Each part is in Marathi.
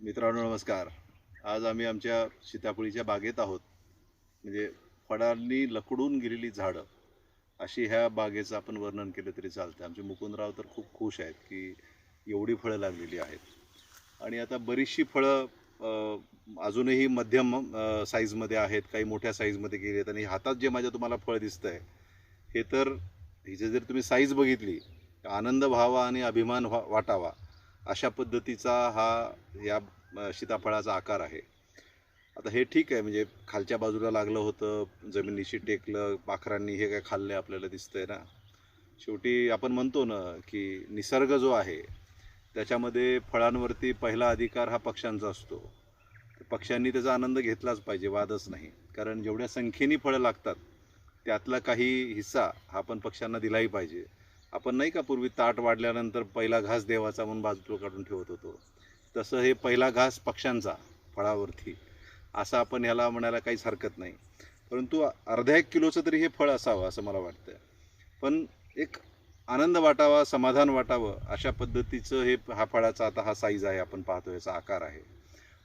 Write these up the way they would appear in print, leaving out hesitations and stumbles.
मित्रांनो नमस्कार. आज आम्ही आमच्या सीताफळीच्या बागेत आहोत. म्हणजे फळांनी लकडून गेलेली झाडं अशी ह्या बागेचं आपण वर्णन केलं तरी चालतं. आमचे मुकुंदराव तर खूप खुश आहेत की एवढी फळं लागलेली आहेत आणि आता बरीचशी फळं अजूनही मध्यम साईजमध्ये आहेत, काही मोठ्या साईजमध्ये गेली आहेत आणि हातात जे माझ्या तुम्हाला फळ दिसतंय हे तर हिची जर तुम्ही साईज बघितली आनंद व्हावा आणि अभिमान वाटावा अशा पद्धतीचा हा या सीताफळाचा आकार आहे. आता हे ठीक आहे, म्हणजे खालच्या बाजूला लागलं होतं, जमिनीशी टेकलं, पाखरांनी हे काय खाल्लं आपल्याला दिसतंय ना. शेवटी आपण म्हणतो ना की निसर्ग जो आहे त्याच्यामध्ये फळांवरती पहिला अधिकार हा पक्ष्यांचा असतो. पक्ष्यांनी त्याचा आनंद घेतलाच पाहिजे, वादच नाही. कारण जेवढ्या संख्येने फळं लागतात त्यातला काही हिस्सा हा आपण पक्ष्यांना दिलाही पाहिजे. आपण नाही का पूर्वी ताट वाढल्यानंतर पहिला घास देवाचा म्हणून बाजूला काढून ठेवत होतो, तसं हे पहिला घास पक्ष्यांचा फळावरती असं आपण ह्याला म्हणायला काहीच हरकत नाही. परंतु अर्धा एक किलोचं तरी हे फळ असावं असं मला वाटतं. पण एक आनंद वाटावा, समाधान वाटावं अशा पद्धतीचं हे हा फळाचा आता हा साईज आहे, आपण पाहतो याचा आकार आहे.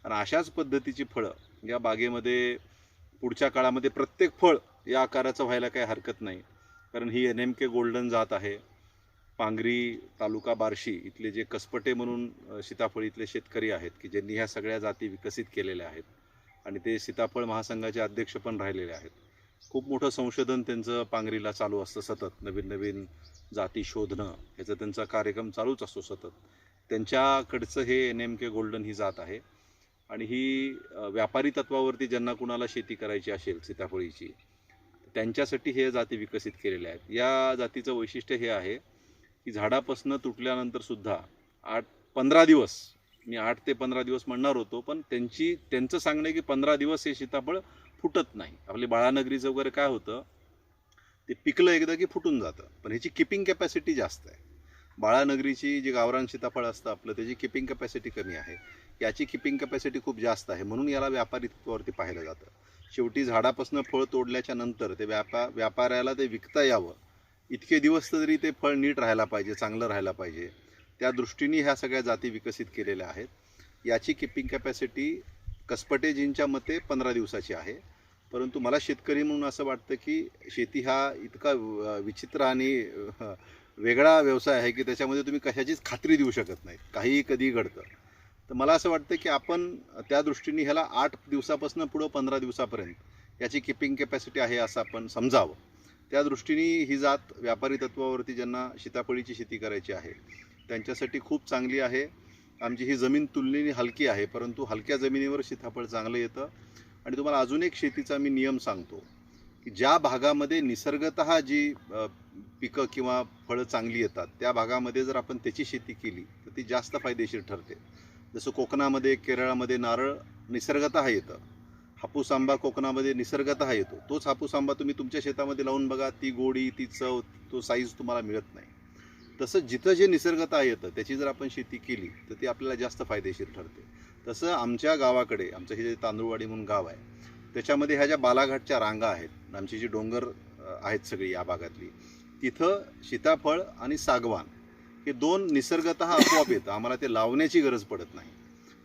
आणि अशाच पद्धतीची फळं या बागेमध्ये पुढच्या काळामध्ये प्रत्येक फळ या आकाराचं व्हायला काही हरकत नाही. कारण ही NMK गोल्डन जात आहे. पांगरी तालुका बार्शी इथले जे कसपटे म्हणून सीताफळ इथले शेतकरी आहेत की ज्यांनी ह्या सगळ्या जाती विकसित केलेल्या आहेत आणि ते सीताफळ महासंघाचे अध्यक्ष पण राहिलेले आहेत. खूप मोठं संशोधन त्यांचं पांगरीला चालू असतं, सतत नवीन नवीन जाती शोधणं ह्याचा त्यांचा कार्यक्रम चालूच असतो सतत. त्यांच्याकडचं हे NMK गोल्डन ही जात आहे आणि ही व्यापारी तत्वावरती ज्यांना कुणाला शेती करायची असेल सीताफळीची त्यांच्यासाठी हे जाती विकसित केलेल्या आहेत. या जातीचं वैशिष्ट्य हे आहे की झाडापासून तुटल्यानंतर सुद्धा 15 दिवस, मी 8 ते 15 दिवस म्हणणार होतो, पण त्यांचं सांगणं आहे की 15 दिवस हे सीताफळ फुटत नाही. आपले बाळानगरीचं वगैरे काय होतं, ते पिकलं एकदा की फुटून जातं, पण ह्याची किपिंग कॅपॅसिटी जास्त आहे. बाळानगरीची जी गावरान सीताफळ असतं आपलं त्याची किपिंग कॅपॅसिटी कमी आहे, याची किपिंग कॅपॅसिटी खूप जास्त आहे, म्हणून याला व्यापारीत्वावरती पाहिलं जातं. शेवटी झाडापासून फळ तोडल्याच्या नंतर ते व्यापाऱ्याला ते विकता यावं इतके दिवस तरी ते फळ नीट राहायला पाहिजे, चांगलं राहायला पाहिजे. त्या दृष्टीने ह्या सगळ्या जाती विकसित केलेल्या आहेत. याची किपिंग कॅपॅसिटी कसपटेजींच्या मते 15 दिवसाची आहे. परंतु मला शेतकरी म्हणून असं वाटतं की शेती हा इतका विचित्र आणि वेगळा व्यवसाय आहे की त्याच्यामध्ये तुम्ही कशाचीच खात्री देऊ शकत नाही, काहीही कधी घडतं. तर मला असं वाटतं की आपण त्या दृष्टीने ह्याला 8 दिवसापासून पुढं 15 दिवसापर्यंत याची किपिंग कॅपॅसिटी आहे असं आपण समजावं. त्या दृष्टीने ही जात व्यापारी तत्वावरती ज्यांना सीताफळीची शेती करायची आहे त्यांच्यासाठी खूप चांगली आहे. आमची ही जमीन तुलनेने हलकी आहे, परंतु हलक्या जमिनीवर सीताफळ चांगलं येतं. आणि तुम्हाला अजून एक शेतीचा मी नियम सांगतो की ज्या भागामध्ये निसर्गतः जी पिकं किंवा फळं चांगली येतात त्या भागामध्ये जर आपण त्याची शेती केली तर ती जास्त फायदेशीर ठरते. जसं कोकणामध्ये, केरळामध्ये नारळ निसर्गतः येतं, हापूस आंबा कोकणामध्ये निसर्गतः येतो. तोच हापूस आंबा तुम्ही तुमच्या शेतामध्ये लावून बघा, ती गोडी, ती चव, तो साईज तुम्हाला मिळत नाही. तसं जिथं जे निसर्गतः येतं त्याची जर आपण शेती केली तर ती आपल्याला जास्त फायदेशीर ठरते. तसं आमच्या गावाकडे, आमचं हे जे तांदूळवाडी म्हणून गाव आहे त्याच्यामध्ये ह्या ज्या बालाघाटच्या रांगा आहेत, आमची जी डोंगर आहेत सगळी या भागातली, तिथं सीताफळ आणि सागवान हे दोन निसर्गतः आपोआप येतं, आम्हाला ते लावण्याची गरज पडत नाही.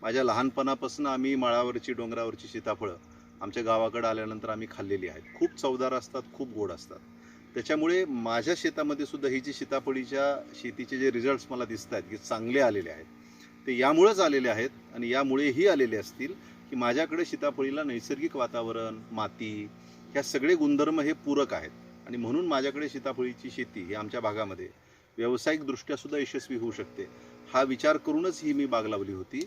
माझ्या लहानपणापासून आम्ही माळावरची, डोंगरावरची सीताफळं आमच्या गावाकडे आल्यानंतर आम्ही खाल्लेली आहेत. खूप चवदार असतात, खूप गोड असतात. त्याच्यामुळे माझ्या शेतामध्ये सुद्धा ही जी सीताफळीच्या शेतीचे जे रिझल्ट्स मला दिसत आहेत की चांगले आलेले आहेत, ते यामुळेच आलेले आहेत आणि यामुळेही आलेले असतील की माझ्याकडे सीताफळीला नैसर्गिक वातावरण, माती, ह्या सगळे गुणधर्म हे पूरक आहेत आणि म्हणून माझ्याकडे सीताफळीची शेती ही आमच्या भागामध्ये व्यावसायिकदृष्ट्या सुद्धा यशस्वी होऊ शकते. हा विचार करूनच ही मी बाग लावली होती.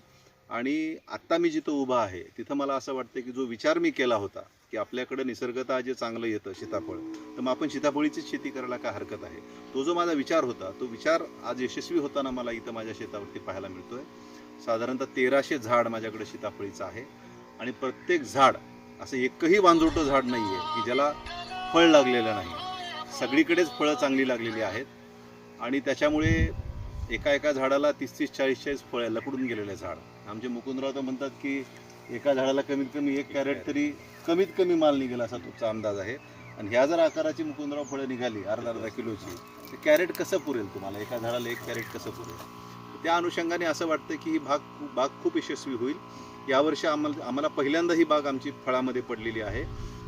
आणि आत्ता मी जिथं उभा आहे तिथं मला असं वाटतं की जो विचार मी केला होता की आपल्याकडे निसर्गतः जे चांगलं येतं सीताफळ, तर मग आपण सीताफळीचीच शेती करायला काय हरकत आहे, तो जो माझा विचार होता तो विचार आज यशस्वी होताना मला इथं माझ्या शेतावरती पाहायला मिळतोय. साधारणतः 1300 झाड माझ्याकडे सीताफळीचं आहे आणि प्रत्येक झाड असं एकही वांजोटं झाड नाही आहे की ज्याला फळ लागलेलं नाही. सगळीकडेच फळं चांगली लागलेली आहेत आणि त्याच्यामुळे एका एका झाडाला 30-30, 40-40 फळं लपडून गेलेले झाड. आमचे मुकुंदराव तर म्हणतात की एका झाडाला कमीत कमी 1 कॅरेट तरी कमीत कमी माल निघेल असा तुमचा अंदाज आहे. आणि ह्या जर आकाराची मुकुंदराव फळं निघाली अर्धा किलोची, तर कॅरेट कसं पुरेल तुम्हाला, एका झाडाला 1 कॅरेट कसं पुरेल. त्या अनुषंगाने असं वाटतं की ही बाग खूप यशस्वी होईल. यावर्षी आम्हाला पहिल्यांदा ही बाग आमची फळामध्ये पडलेली आहे.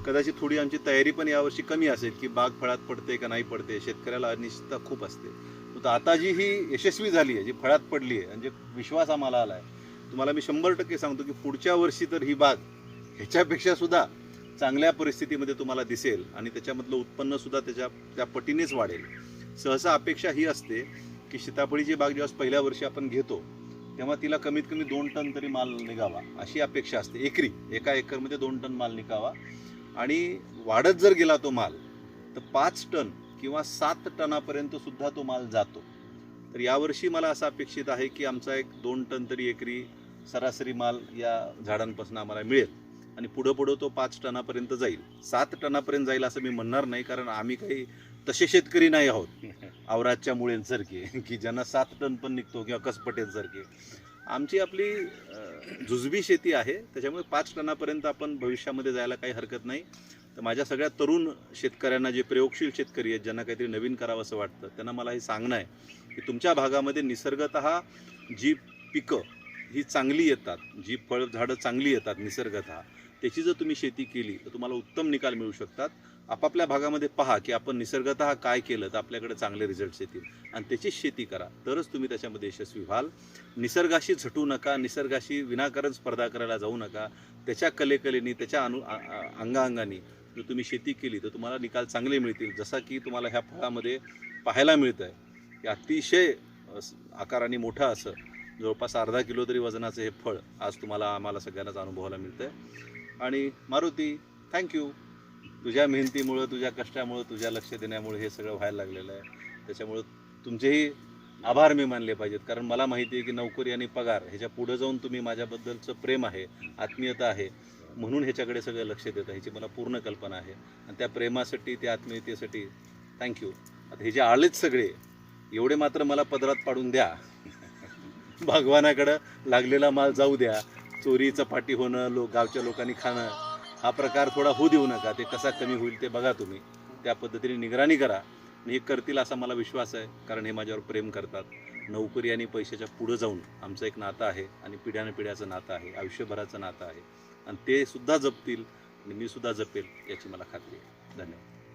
कदाचित थोडी आमची तयारी पण यावर्षी कमी असेल की बाग फळात पडते का नाही पडते, शेतकऱ्याला अनिश्चितता खूप असते. तर आता जी ही यशस्वी झाली आहे, जी फळात पडली आहे, म्हणजे विश्वास आम्हाला आला आहे, तुम्हाला मी 100% सांगतो की पुढच्या वर्षी तर ही बाग ह्याच्यापेक्षा सुद्धा चांगल्या परिस्थितीमध्ये तुम्हाला दिसेल आणि त्याच्यामधलं उत्पन्न सुद्धा त्या पटीनेच वाढेल. सहसा अपेक्षा ही असते की सीताफळीची बाग जेव्हा पहिल्या वर्षी आपण घेतो तेव्हा तिला कमीत कमी 2 टन तरी माल निघावा अशी अपेक्षा असते. एका एकरमध्ये 2 टन माल निघावा आणि वाढत जर गेला तो माल तर 5 टन किंवा 7 टनापर्यंत सुद्धा तो माल जातो. तर यावर्षी मला असं अपेक्षित आहे की आमचा एक 2 टन तरी एकरी सरासरी माल या झाडांपासून आम्हाला मिळेल आणि पुढं तो 5 टनापर्यंत जाईल. 7 टनापर्यंत जाईल असं मी म्हणणार नाही, कारण आम्ही काही तसे शेतकरी नाही आहोत आवराजच्या मुळेंसारखे की ज्यांना 7 टन पण निघतो किंवा कसपटेंसारखे. आमची आपली जुजबी शेती आहे, त्याच्यामुळे 5 टनापर्यंत आपण भविष्यामध्ये जायला काही हरकत नाही. तर माझ्या सगळ्या तरुण शेतकऱ्यांना, जे प्रयोगशील शेतकरी आहेत, ज्यांना काहीतरी नवीन करावं असं वाटतं, त्यांना मला हे सांगणं आहे की तुमच्या भागामध्ये निसर्गतः जी पिकं ही चांगली येतात, जी फळझाडं चांगली येतात निसर्गतः, त्याची जर तुम्ही शेती केली तर तुम्हाला उत्तम निकाल मिळू शकतात. आपापल्या भागामध्ये पहा की आपण निसर्गतः काय केलं तर आपल्याकडे चांगले रिझल्ट्स येतील आणि त्याचीच शेती करा, तरच तुम्ही त्याच्यामध्ये यशस्वी व्हाल. निसर्गाशी झटू नका, निसर्गाशी विनाकारण स्पर्धा करायला जाऊ नका. त्याच्या कलेकलेनी, त्याच्या अंगाअंगाने जर तुम्ही शेती केली तर तुम्हाला निकाल चांगले मिळतील. जसा की तुम्हाला ह्या फळामध्ये पाहायला मिळतं आहे की अतिशय आकाराने मोठं असं जवळपास अर्धा किलो तरी वजनाचं हे फळ आज आम्हाला सगळ्यांनाच अनुभवायला मिळतं आहे. आणि मारुती, थँक्यू. तुझ्या मेहनतीमुळं, तुझ्या कष्टामुळं, तुझ्या लक्ष देण्यामुळे हे सगळं व्हायला लागलेलं आहे. त्याच्यामुळं तुमचेही आभार मी मानले पाहिजेत, कारण मला माहिती आहे की नोकरी आणि पगार ह्याच्या पुढं जाऊन तुम्ही माझ्याबद्दलचं प्रेम आहे, आत्मीयता आहे, म्हणून ह्याच्याकडे सगळं लक्ष देतं, ह्याची मला पूर्ण कल्पना आहे. आणि त्या प्रेमासाठी, त्या आत्मीयतेसाठी थँक्यू. आता हे जे आलेच सगळे, एवढे मात्र मला पदरात पाडून द्या. भगवानाकडं लागलेला माल जाऊ द्या. चोरी चपाटी होणं, गावच्या लोकांनी खाणं, हा प्रकार थोडा होऊ देऊ नका. ते कसा कमी होईल ते बघा तुम्ही, त्या पद्धतीने निगराणी करा आणि हे करतील असा मला विश्वास आहे, कारण हे माझ्यावर प्रेम करतात. नोकरी आणि पैशाच्या पुढं जाऊन आमचं एक नातं आहे आणि पिढ्यानपिढ्याचं नातं आहे, आयुष्यभराचं नातं आहे आणि ते सुद्धा जपतील आणि मी सुद्धा जपेल याची मला खात्री आहे. धन्यवाद.